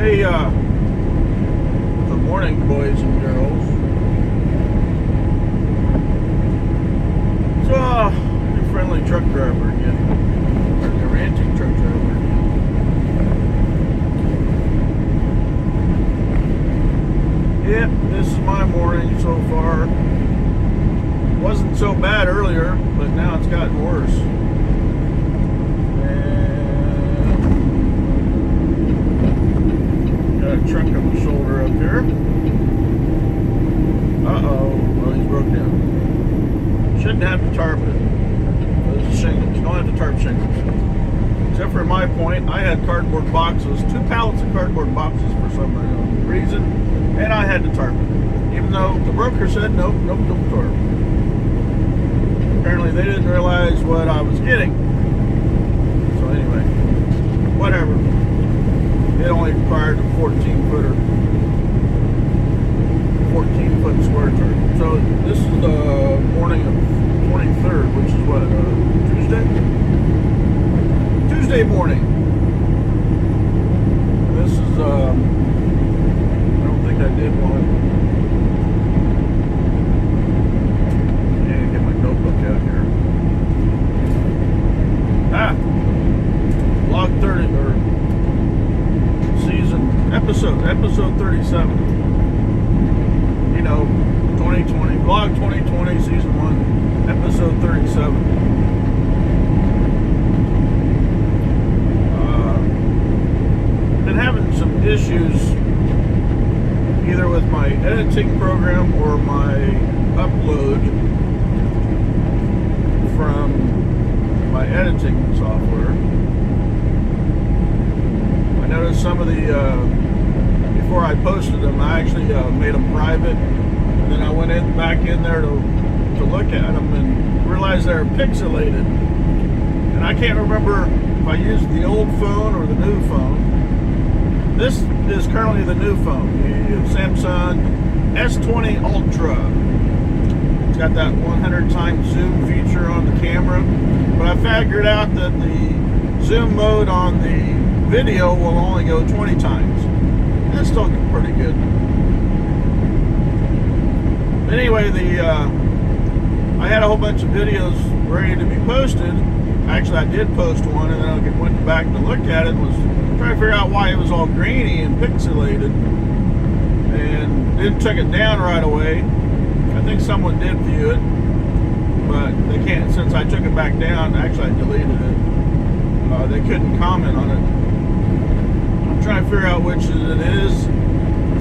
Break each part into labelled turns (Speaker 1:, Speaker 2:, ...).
Speaker 1: Hey, good morning, boys and girls. So, your friendly truck driver again, or the ranching truck driver again. Yep, this is my morning so far. Wasn't so bad earlier, but now it's gotten worse. Got a truck on the shoulder up here. Uh-oh. Well, he's broke down. Shouldn't have to tarp it. Those are shingles. Don't have to tarp shingles. Except for my point, I had cardboard boxes, 2 pallets of cardboard boxes for some reason, and I had to tarp it. Even though the broker said, nope, don't tarp. Apparently they didn't realize what I was getting. So anyway, whatever. It only required a 14-footer, 14-foot square turn. So this is the morning of 23rd, which is what, Tuesday? Tuesday morning. This is, I don't think I did one. Yeah, get my notebook out here. Log 30, or episode 37. You know, 2020, vlog 2020, season 1, episode 37. Been having some issues either with my editing program or my upload from my editing software. I noticed some of the before I posted them, I actually made them private, and then I went back in there to look at them and realized they're pixelated. And I can't remember if I used the old phone or the new phone. This is currently the new phone, the Samsung S20 Ultra. It's got that 100 times zoom feature on the camera, but I figured out that the zoom mode on the video will only go 20 times. That's still pretty good. Anyway, I had a whole bunch of videos ready to be posted. Actually, I did post one, and then I went back to look at it and was trying to figure out why it was all grainy and pixelated, and didn't check it down right away. I think someone did view it, but they can't, since I took it back down. Actually, I deleted it. They couldn't comment on it. I'm trying to figure out which it is,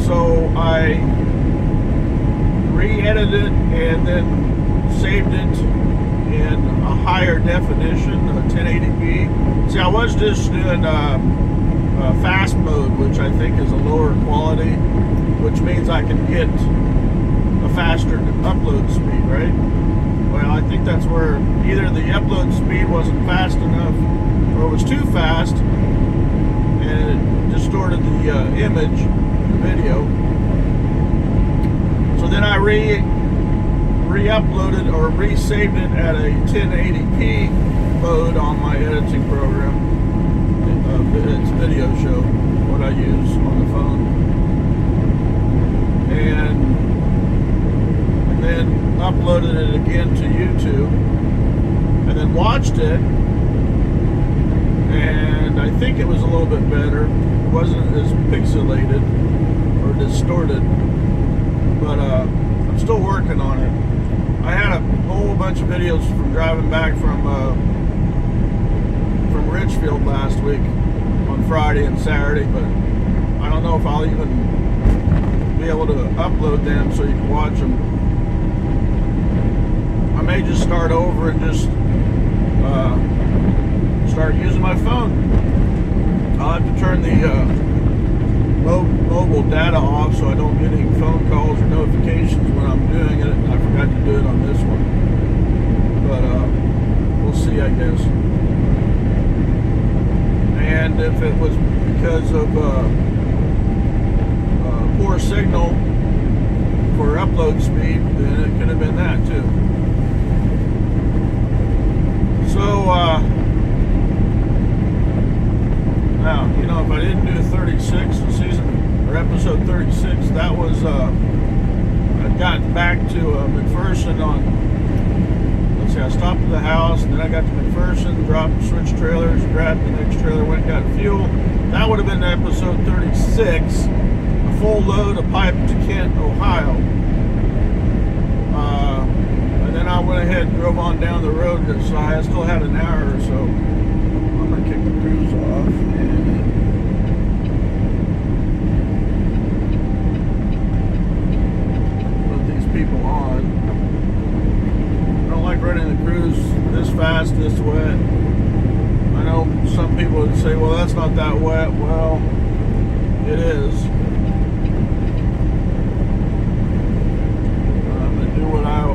Speaker 1: so I re-edited it and then saved it in a higher definition, a 1080p. See, I was just doing fast mode, which I think is a lower quality, which means I can get a faster upload speed, right? Well, I think that's where either the upload speed wasn't fast enough or it was too fast and it distorted the image, the video. So then I re-uploaded or re-saved it at a 1080p mode on my editing program. It's video show, what I use on the phone. And then uploaded it again to YouTube and then watched it, and I think it was a little bit better. It wasn't as pixelated or distorted, but I'm still working on it. I had a whole bunch of videos from driving back from Richfield last week on Friday and Saturday, but I don't know if I'll even be able to upload them so you can watch them. I may just start over and just start using my phone. I'll have to turn the mobile data off so I don't get any phone calls or notifications when I'm doing it. I forgot to do it on this one, but we'll see, I guess. And if it was because of poor signal for upload speed, then it could have been that too. So Now, you know, if I didn't do 36, season or episode 36, that was I got back to McPherson on. Let's see, I stopped at the house, and then I got to McPherson, dropped, switched trailers, grabbed the next trailer, went and got fuel. That would have been episode 36. A full load of pipe to Kent, Ohio. And then I went ahead and drove on down the road, so I still had an hour or so. I'm gonna kick the cruise off and put these people on. I don't like running the cruise this fast, this wet. I know some people would say, well, that's not that wet. Well, it is. I'm going to do what I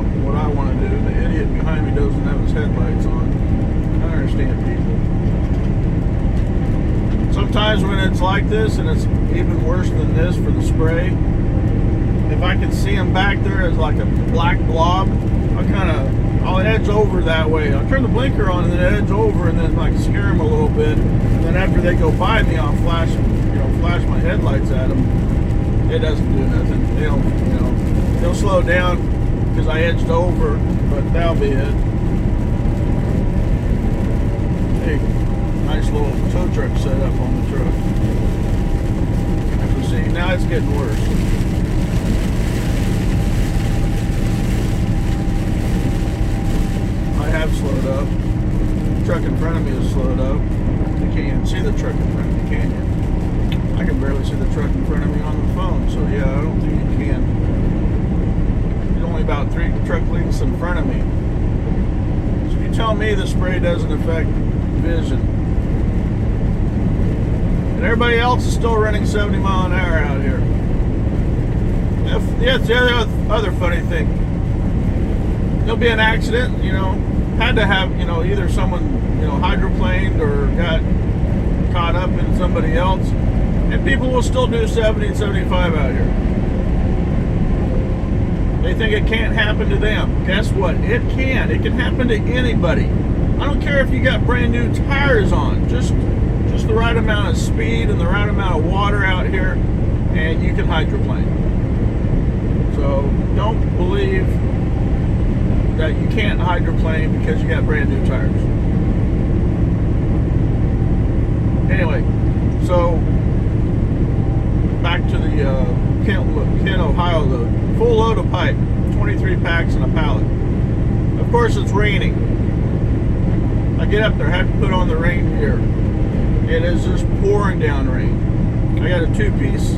Speaker 1: want to do. The idiot behind me doesn't have his headlights on. I understand people. Sometimes when it's like this, and it's even worse than this for the spray, if I can see them back there as like a black blob, I'll edge over that way. I'll turn the blinker on and then edge over and then like scare them a little bit. And then after they go by me, I'll flash my headlights at them. It doesn't do nothing. They'll slow down because I edged over, but that'll be it. Hey, nice little tow truck set up on the truck. So see, now it's getting worse. I have slowed up. The truck in front of me is slowed up. You can't even see the truck in front of me, can you? I can barely see the truck in front of me on the phone, so yeah, I don't think you can. There's only about 3 truck lengths in front of me. So you tell me the spray doesn't affect vision. And everybody else is still running 70 mile an hour out here. Yeah, it's the other funny thing. There'll be an accident, had to have, either someone, hydroplaned or got caught up in somebody else. And people will still do 70 and 75 out here. They think it can't happen to them. Guess what? It can. It can happen to anybody. I don't care if you got brand new tires on. Just the right amount of speed and the right amount of water out here, and you can hydroplane. So don't believe that you can't hydroplane because you got brand new tires. Anyway, so back to the Kent, Ohio load. Full load of pipe, 23 packs and a pallet. Of course, it's raining. I get up there, have to put on the rain gear. It is just pouring down rain. I got a 2-piece.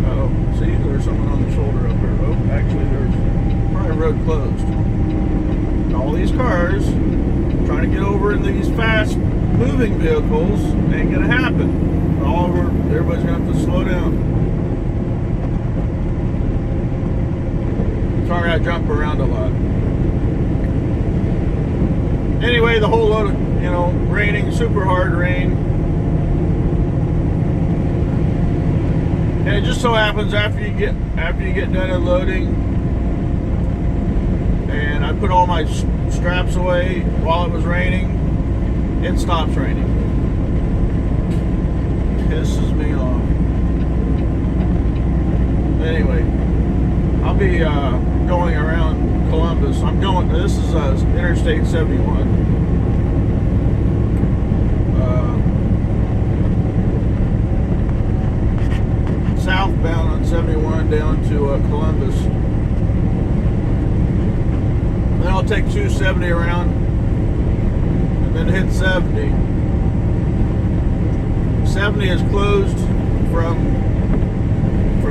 Speaker 1: Oh, see, there's someone on the shoulder up there. Oh, actually, there's probably road closed. All these cars trying to get over in these fast moving vehicles ain't gonna happen. Everybody's gonna have to slow down. Sorry, I jump around a lot. Anyway, the whole load of, raining, super hard rain. And it just so happens after you get done unloading, and I put all my straps away while it was raining, it stops raining. Pisses me off. Anyway, I'll be going around Columbus. This is Interstate 71. Southbound on 71 down to Columbus. Then I'll take 270 around and then hit 70. 70 is closed from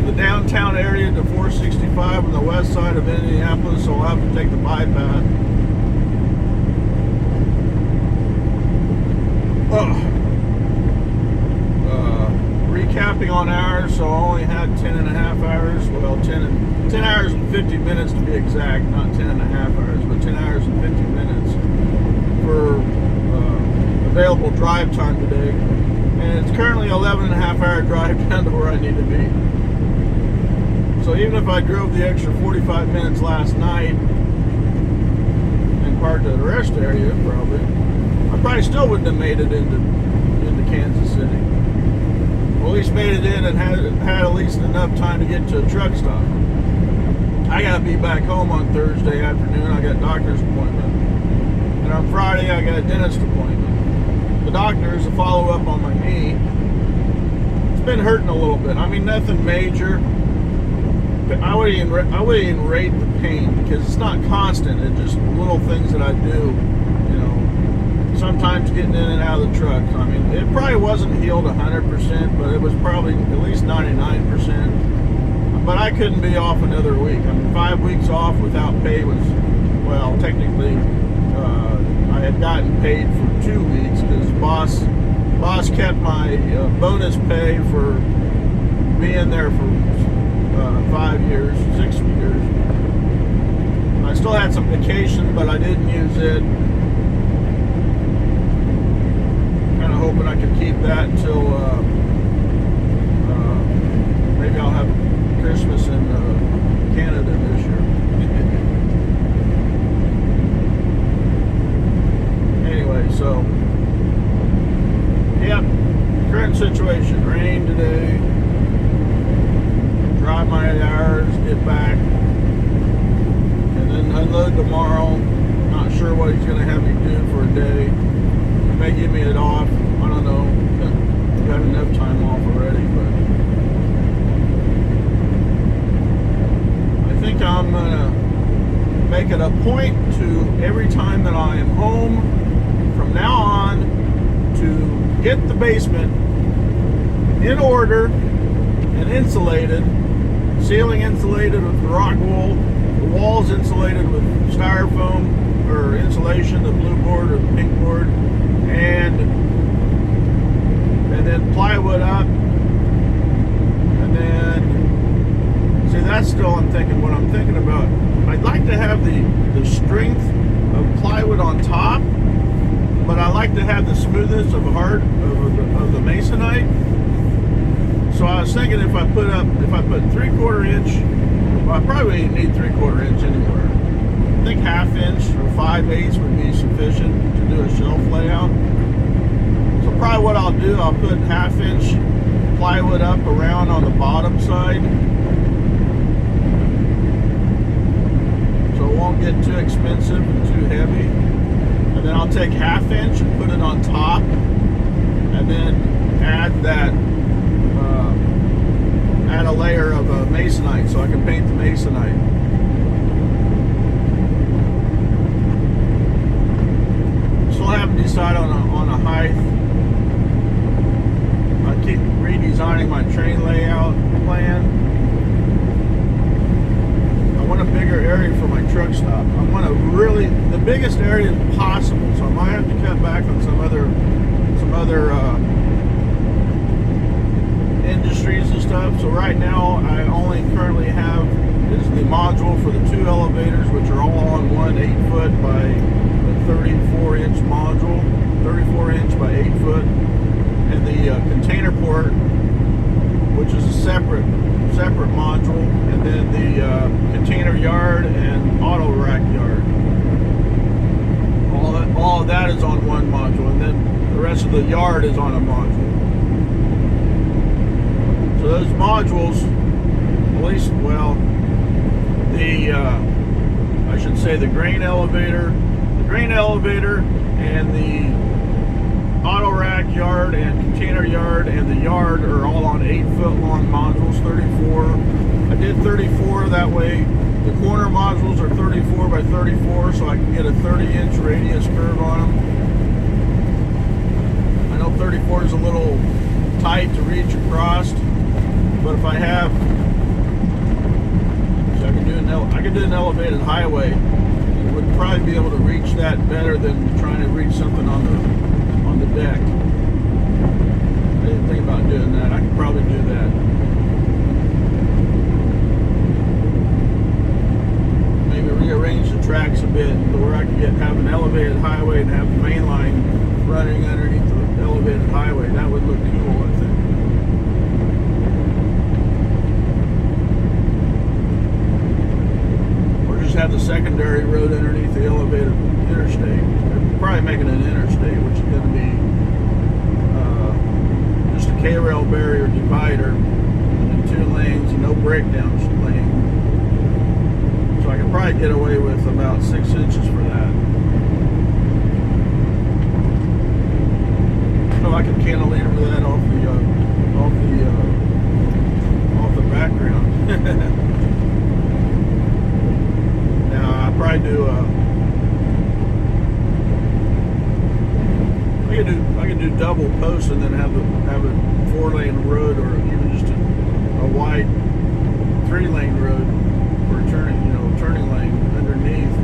Speaker 1: the downtown area to 465 on the west side of Indianapolis, so I'll have to take the bypass. Recapping on hours, so I only had 10 and a half hours. Well, 10 hours and 50 minutes to be exact, not 10 and a half hours, but 10 hours and 50 minutes for available drive time today. And it's currently 11 and a half hour drive down to where I need to be. So even if I drove the extra 45 minutes last night and parked at the rest area, I probably still wouldn't have made it into Kansas City. least made it in and had at least enough time to get to a truck stop. I got to be back home on Thursday afternoon. I got a doctor's appointment. And on Friday, I got a dentist appointment. The doctor is a follow-up on my knee. It's been hurting a little bit. I mean, nothing major. But I wouldn't even rate the pain because it's not constant. It's just little things that I do, you know, sometimes getting in and out of the truck. I mean, it probably wasn't healed 100%, but it was probably at least 99%. But I couldn't be off another week. I mean, 5 weeks off without pay was, well, technically, I had gotten paid for 2 weeks because boss kept my bonus pay for being there for 5 years, 6 years. I still had some vacation, but I didn't use it. Kind of hoping I could keep that until maybe I'll have Christmas in Canada this year. Anyway, so yeah, current situation. Rain today. Drive my hours, get back, and then unload tomorrow. Not sure what he's going to have me do for a day. He may give me it off. I don't know. Got enough time off already, but I think I'm going to make it a point to every time that I am home from now on to get the basement in order and insulated. Ceiling insulated with rock wool, the walls insulated with styrofoam or insulation, the blue board or the pink board, and then plywood up, and then see that's still what I'm thinking about. I'd like to have the strength of plywood on top, but I like to have the smoothness of the masonite. So I was thinking if I put 3/4 inch, well, I probably need 3/4 inch anywhere. I think 1/2 inch or 5/8 would be sufficient to do a shelf layout. So probably what I'll do, I'll put 1/2 inch plywood up around on the bottom side, so it won't get too expensive and too heavy. And then I'll take 1/2 inch and put it on top, and then add a layer of masonite so I can paint the masonite. Still haven't decided on a height. I keep redesigning my train layout plan. I want a bigger area for my truck stop. I want the biggest area possible, so I might have to cut back on some other industries and stuff. So right now I only currently have is the module for the 2 elevators, which are all on one 8-foot by 34-inch module, 34-inch by 8-foot, and the container port, which is a separate module, and then the container yard and auto rack yard. All of that is on one module, and then the rest of the yard is on a module. So those modules, at least, well, I should say the grain elevator and the auto rack yard and container yard and the yard are all on 8-foot long modules, 34. I did 34 that way. The corner modules are 34 by 34, so I can get a 30-inch radius curve on them. I know 34 is a little tight to reach across, but if I have, so I can do an elevated highway. It would probably be able to reach that better than trying to reach something on the deck. I didn't think about doing that. I could probably do that. Maybe rearrange the tracks a bit to where I can have an elevated highway and have the main line running underneath the elevated highway. That would look cool, I think. Have the secondary road underneath the elevated interstate. They're probably making an interstate, which is going to be just a K-rail barrier divider in 2 lanes and no breakdown lane. So I could probably get away with about 6 inches for that. So I could cantilever that off the background. Now I probably do. I could do double posts and then have a 4-lane road, or even just a wide 3-lane road for turning lane underneath,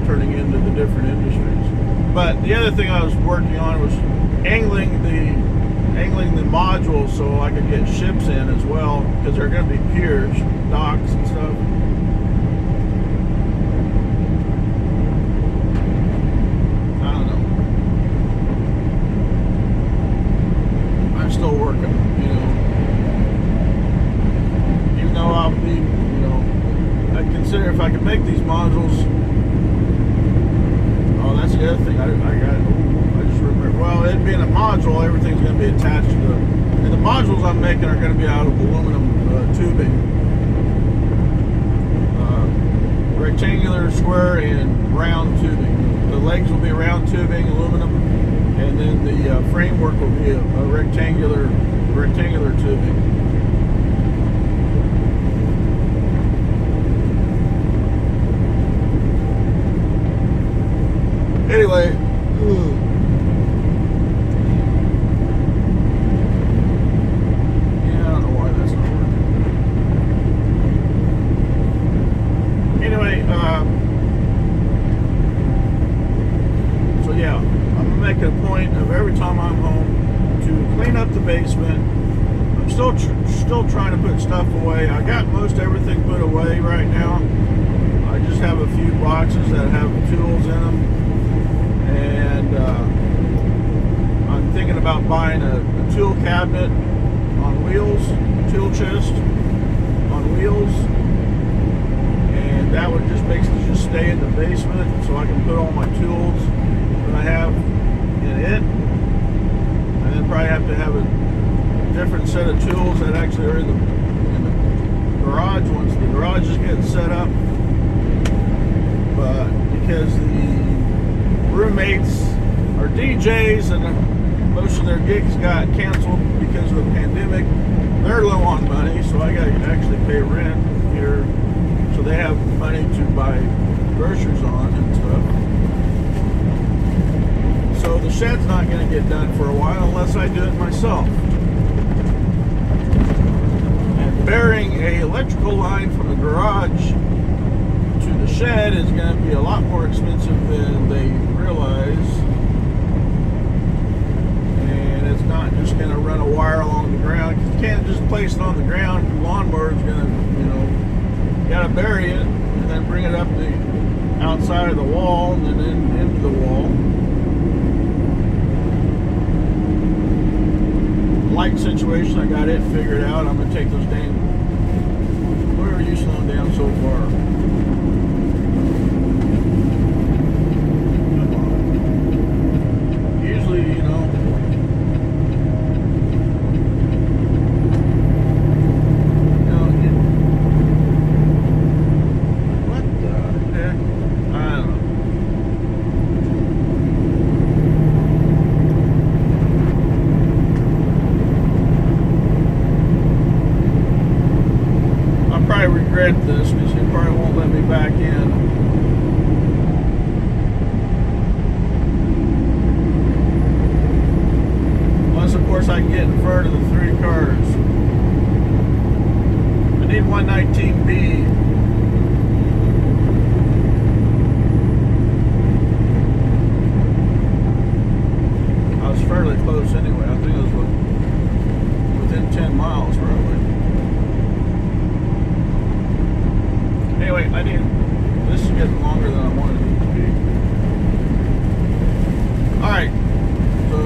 Speaker 1: turning into the different industries. But the other thing I was working on was angling the modules so I could get ships in as well, because they're going to be piers, docks and stuff. I don't know. I'm still working, even though I'll be, I consider if I can make these modules. Oh, that's the other thing I just remember. Well, it being a module, everything's going to be attached to it. And the modules I'm making are going to be out of aluminum tubing. Rectangular, square, and round tubing. The legs will be round tubing, aluminum, and then the framework will be a rectangular tubing. Anyway, yeah, I don't know why that's not working. Anyway, so yeah, I'm making a point of every time I'm home to clean up the basement. I'm still trying to put stuff away. I got most everything put away right now. I just have a few boxes that have tools in them. And I'm thinking about buying a tool cabinet on wheels, tool chest on wheels, and that would just basically just stay in the basement so I can put all my tools that I have in it, and then probably have to have a different set of tools that actually are in the garage once the garage is getting set up. But because the roommates are DJs and most of their gigs got canceled because of the pandemic, they're low on money, so I got to actually pay rent here, so they have money to buy groceries on and stuff. So the shed's not going to get done for a while unless I do it myself. And burying a electrical line from the garage to the shed is going to be a lot more expensive than they realize, and it's not just going to run a wire along the ground, because you can't just place it on the ground. The lawnmower is going to, you got to bury it and then bring it up the outside of the wall and then into the wall. Light situation, I got it figured out. I'm going to take those where are you slowing down so far? Regret this because he probably won't let me back in. Unless, of course, I can get in front of the 3 cars. I need 119B. I was fairly close anyway. I think it was within 10 miles probably. Anyway, this is getting longer than I wanted it to be. Alright, so a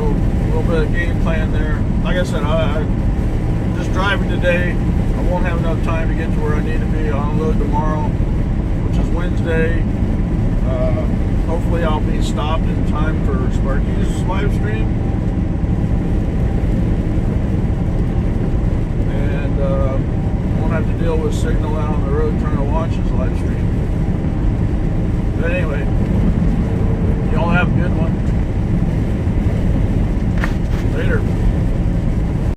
Speaker 1: little bit of game plan there. Like I said, I'm just driving today. I won't have enough time to get to where I need to be. I'll unload tomorrow, which is Wednesday. Hopefully I'll be stopped in time for Sparky's live stream. deal with signal out on the road trying to watch this live stream. But anyway, y'all have a good one.